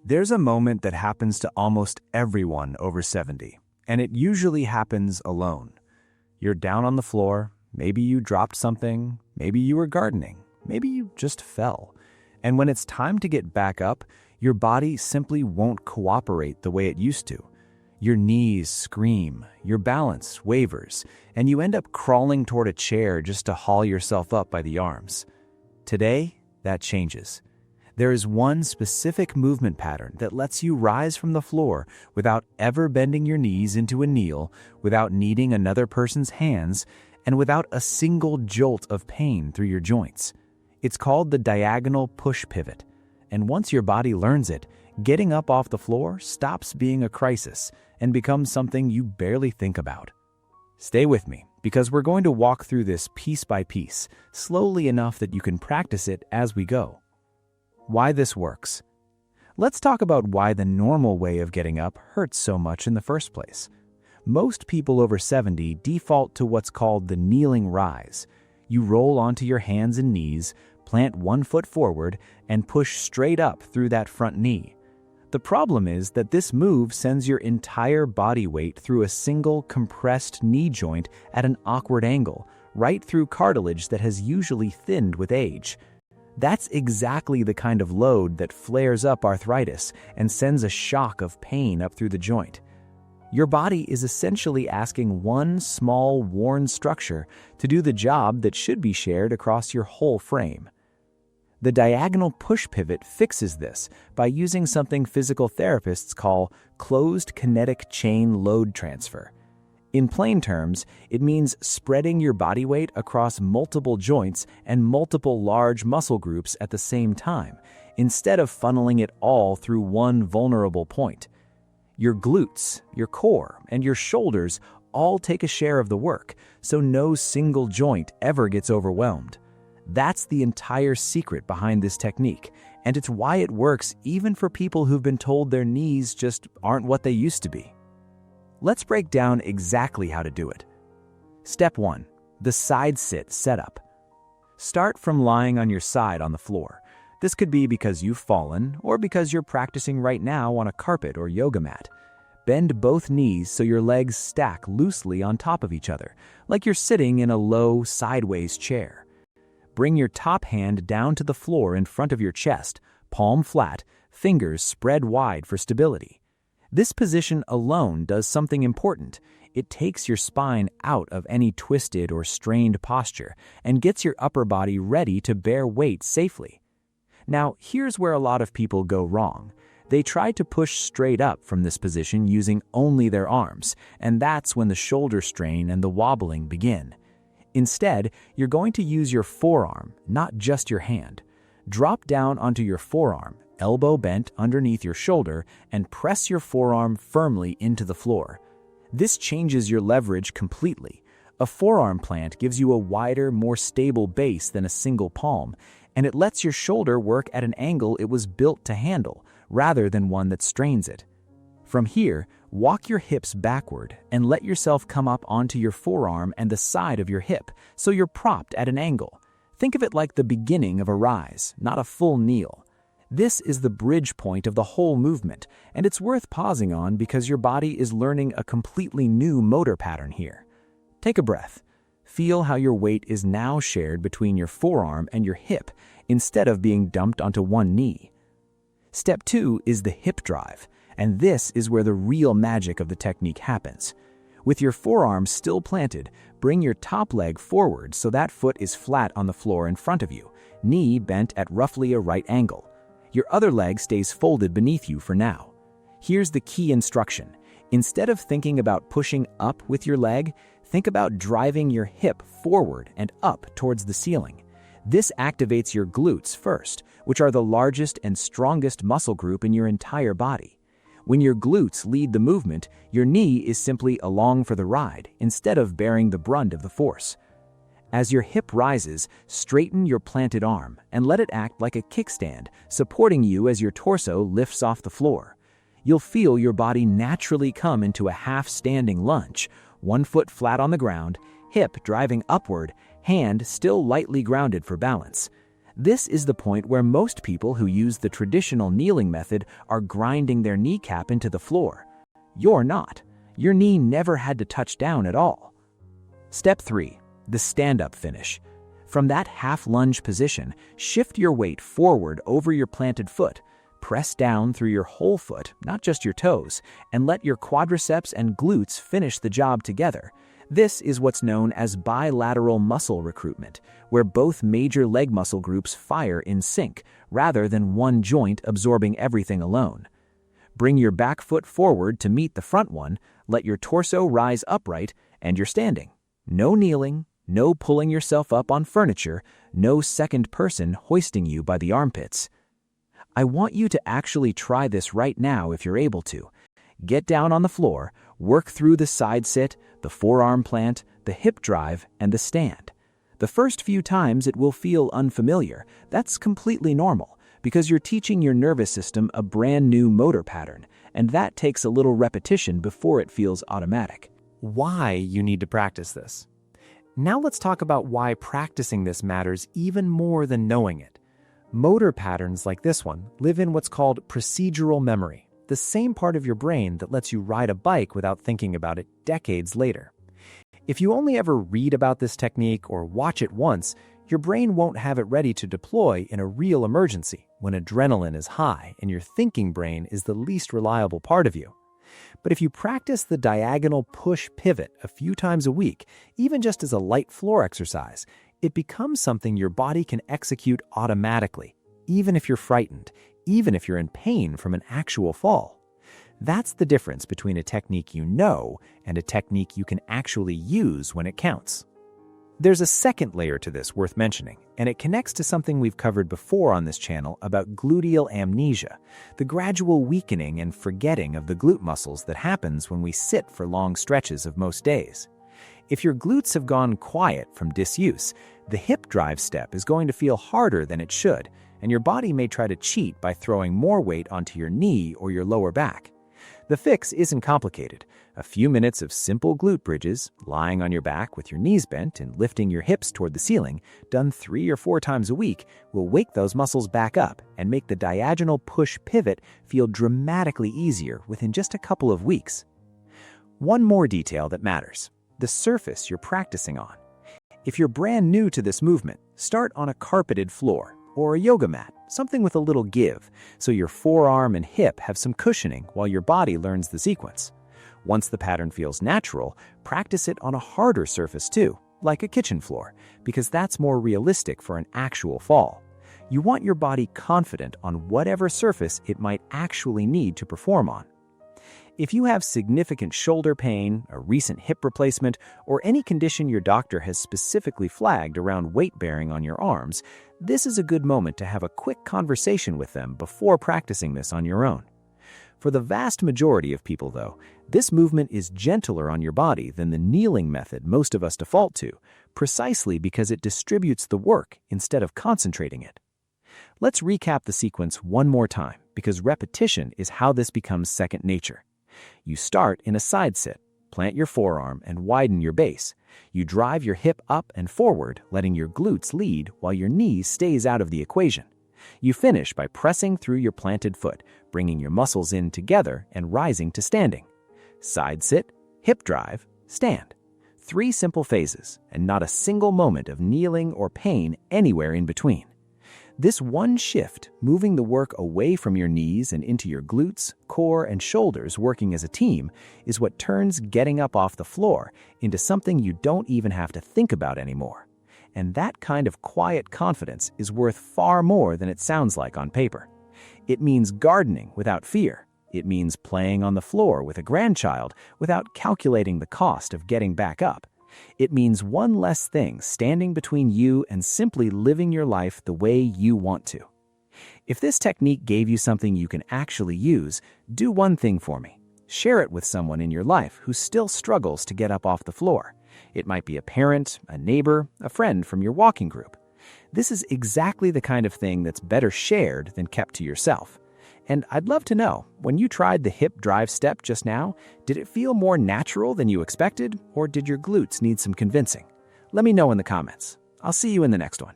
There's a moment that happens to almost everyone over 70, and it usually happens alone. You're down on the floor, maybe you dropped something, maybe you were gardening, maybe you just fell. And when it's time to get back up, your body simply won't cooperate the way it used to. Your knees scream, your balance wavers, and you end up crawling toward a chair just to haul yourself up by the arms. Today, that changes. There is one specific movement pattern that lets you rise from the floor without ever bending your knees into a kneel, without needing another person's hands, and without a single jolt of pain through your joints. It's called the diagonal push pivot. And once your body learns it, getting up off the floor stops being a crisis and becomes something you barely think about. Stay with me, because we're going to walk through this piece by piece, slowly enough that you can practice it as we go. Why this works. Let's talk about why the normal way of getting up hurts so much in the first place. Most people over 70 default to what's called the kneeling rise. You roll onto your hands and knees, plant one foot forward, and push straight up through that front knee. The problem is that this move sends your entire body weight through a single compressed knee joint at an awkward angle, right through cartilage that has usually thinned with age. That's exactly the kind of load that flares up arthritis and sends a shock of pain up through the joint. Your body is essentially asking one small, worn structure to do the job that should be shared across your whole frame. The diagonal push pivot fixes this by using something physical therapists call closed kinetic chain load transfer. In plain terms, it means spreading your body weight across multiple joints and multiple large muscle groups at the same time, instead of funneling it all through one vulnerable point. Your glutes, your core, and your shoulders all take a share of the work, so no single joint ever gets overwhelmed. That's the entire secret behind this technique, and it's why it works even for people who've been told their knees just aren't what they used to be. Let's break down exactly how to do it. Step 1. The side sit setup. Start from lying on your side on the floor. This could be because you've fallen or because you're practicing right now on a carpet or yoga mat. Bend both knees so your legs stack loosely on top of each other, like you're sitting in a low, sideways chair. Bring your top hand down to the floor in front of your chest, palm flat, fingers spread wide for stability. This position alone does something important. It takes your spine out of any twisted or strained posture and gets your upper body ready to bear weight safely. Now, here's where a lot of people go wrong. They try to push straight up from this position using only their arms, and that's when the shoulder strain and the wobbling begin. Instead, you're going to use your forearm, not just your hand. Drop down onto your forearm, elbow bent underneath your shoulder, and press your forearm firmly into the floor. This changes your leverage completely. A forearm plant gives you a wider, more stable base than a single palm, and it lets your shoulder work at an angle it was built to handle, rather than one that strains it. From here, walk your hips backward and let yourself come up onto your forearm and the side of your hip, so you're propped at an angle. Think of it like the beginning of a rise, not a full kneel. This is the bridge point of the whole movement, and it's worth pausing on because your body is learning a completely new motor pattern here. Take a breath. Feel how your weight is now shared between your forearm and your hip instead of being dumped onto one knee. Step 2 is the hip drive, and this is where the real magic of the technique happens. With your forearm still planted, bring your top leg forward so that foot is flat on the floor in front of you, knee bent at roughly a right angle. Your other leg stays folded beneath you for now. Here's the key instruction. Instead of thinking about pushing up with your leg, think about driving your hip forward and up towards the ceiling. This activates your glutes first, which are the largest and strongest muscle group in your entire body. When your glutes lead the movement, your knee is simply along for the ride instead of bearing the brunt of the force. As your hip rises, straighten your planted arm and let it act like a kickstand, supporting you as your torso lifts off the floor. You'll feel your body naturally come into a half-standing lunge, one foot flat on the ground, hip driving upward, hand still lightly grounded for balance. This is the point where most people who use the traditional kneeling method are grinding their kneecap into the floor. You're not. Your knee never had to touch down at all. Step 3. The stand-up finish. From that half-lunge position, shift your weight forward over your planted foot. Press down through your whole foot, not just your toes, and let your quadriceps and glutes finish the job together. This is what's known as bilateral muscle recruitment, where both major leg muscle groups fire in sync, rather than one joint absorbing everything alone. Bring your back foot forward to meet the front one, let your torso rise upright, and you're standing. No kneeling, no pulling yourself up on furniture, no second person hoisting you by the armpits. I want you to actually try this right now if you're able to. Get down on the floor, work through the side sit, the forearm plant, the hip drive, and the stand. The first few times it will feel unfamiliar. That's completely normal because you're teaching your nervous system a brand new motor pattern, and that takes a little repetition before it feels automatic. Why you need to practice this. Now let's talk about why practicing this matters even more than knowing it. Motor patterns like this one live in what's called procedural memory, the same part of your brain that lets you ride a bike without thinking about it decades later. If you only ever read about this technique or watch it once, your brain won't have it ready to deploy in a real emergency when adrenaline is high and your thinking brain is the least reliable part of you. But if you practice the diagonal push pivot a few times a week, even just as a light floor exercise, it becomes something your body can execute automatically, even if you're frightened, even if you're in pain from an actual fall. That's the difference between a technique you know and a technique you can actually use when it counts. There's a second layer to this worth mentioning, and it connects to something we've covered before on this channel about gluteal amnesia, the gradual weakening and forgetting of the glute muscles that happens when we sit for long stretches of most days. If your glutes have gone quiet from disuse, the hip drive step is going to feel harder than it should, and your body may try to cheat by throwing more weight onto your knee or your lower back. The fix isn't complicated. A few minutes of simple glute bridges, lying on your back with your knees bent and lifting your hips toward the ceiling, done 3 or 4 times a week, will wake those muscles back up and make the diagonal push pivot feel dramatically easier within just a couple of weeks. One more detail that matters: the surface you're practicing on. If you're brand new to this movement, start on a carpeted floor or a yoga mat, something with a little give, so your forearm and hip have some cushioning while your body learns the sequence. Once the pattern feels natural, practice it on a harder surface too, like a kitchen floor, because that's more realistic for an actual fall. You want your body confident on whatever surface it might actually need to perform on. If you have significant shoulder pain, a recent hip replacement, or any condition your doctor has specifically flagged around weight bearing on your arms, this is a good moment to have a quick conversation with them before practicing this on your own. For the vast majority of people, though, this movement is gentler on your body than the kneeling method most of us default to, precisely because it distributes the work instead of concentrating it. Let's recap the sequence one more time, because repetition is how this becomes second nature. You start in a side sit, plant your forearm and widen your base. You drive your hip up and forward, letting your glutes lead while your knee stays out of the equation. You finish by pressing through your planted foot, bringing your muscles in together and rising to standing. Side sit, hip drive, stand. 3 simple phases, and not a single moment of kneeling or pain anywhere in between. This one shift, moving the work away from your knees and into your glutes, core, and shoulders working as a team, is what turns getting up off the floor into something you don't even have to think about anymore. And that kind of quiet confidence is worth far more than it sounds like on paper. It means gardening without fear. It means playing on the floor with a grandchild without calculating the cost of getting back up. It means one less thing standing between you and simply living your life the way you want to. If this technique gave you something you can actually use, do one thing for me. Share it with someone in your life who still struggles to get up off the floor. It might be a parent, a neighbor, a friend from your walking group. This is exactly the kind of thing that's better shared than kept to yourself. And I'd love to know, when you tried the hip drive step just now, did it feel more natural than you expected, or did your glutes need some convincing? Let me know in the comments. I'll see you in the next one.